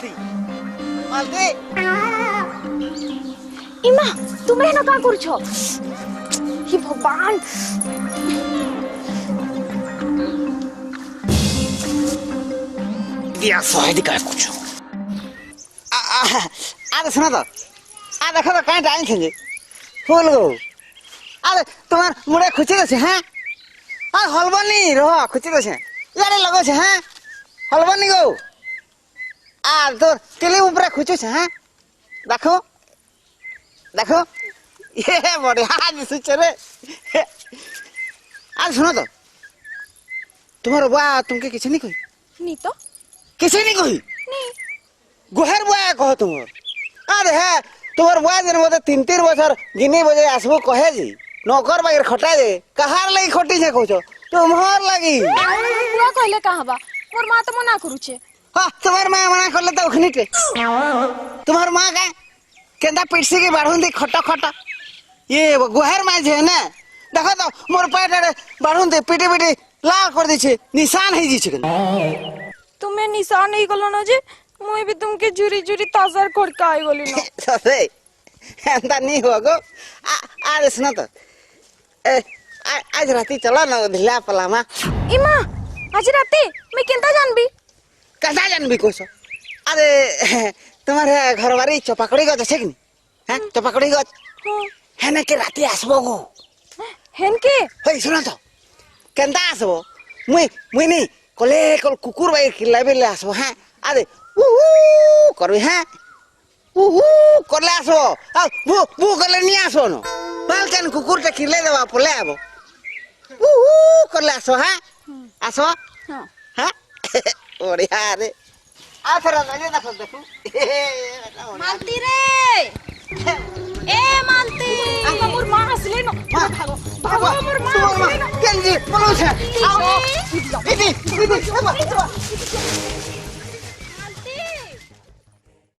मालती मालती इमा तुम्हें ना का करूछो हे भगवान दिया सहाय दिखा कुछ आ सुना तो आ देखो तो कहीं टाइम खेले फूल गो अरे तुम्हार मुड़े खुची दे हैं आ हलबनी रहो खुची दे यारे लगो छे हैं हलबनी गो आ तो तिली ऊपर खुचो छे हैं देखो देखो ये बढ़िया दिसुछ रे आ सुनो तो तुम्हारा बुआ तुमके किछ नहीं कही नहीं तो किसी नहीं कही नहीं गुहर बुआ कहो तुमर अरे है तुमर बुआ दिन मते 3-3 बছর गिनी बजे आसबो कहे जी नौकर बागर खटा दे कहार लगी खटी छे कहछो तुम्हार लगी बुआ कहले कहां बा मोर मां तो मना करूछे हां तुम्हार मां मना करले तो उखनी के तुम्हार मां का केंदा पिटसी के बाढुन दे खटा खटा ये गुहर मां जे ना देखो तो मोर पेट रे बाढुन दे पिटी पिटी लाल कर दी छे निशान है जी छे तुम्हें निशान नहीं गलो ना जे मुई भी तुमके जुरी जुरी ताजर खड़का आई गली ना ससे एंदा नहीं होगो आ सुनो तो आज राती चला ना ढिला पलामा इमा आज राती मैं केंता जानबी कदा जानबी कोसो अरे तुम्हारे घरवारी चपाकड़ी गज छै कि हैं चपाकड़ी गज हां हेने के राती आसबो गो हेन के हे सुनो तो केंदा आसबो मुई नहीं कोले कोल कुकुर बाई खिलाबे ले आसबो हैं अरे ऊ करबे हैं ऊ करले आसबो आ बू करले नहीं आसबो न बालकन कुकुर के खिले देबा पले आबो ऊ करले आसो हैं आसो हां हैं बढ़िया रे आ थरा लगे देखो देखो मालती रे ए मालती आ मोर मां हसले न भागो भागो मोर मां हसले न केंजी बोलो छे आओ दीदी दीदी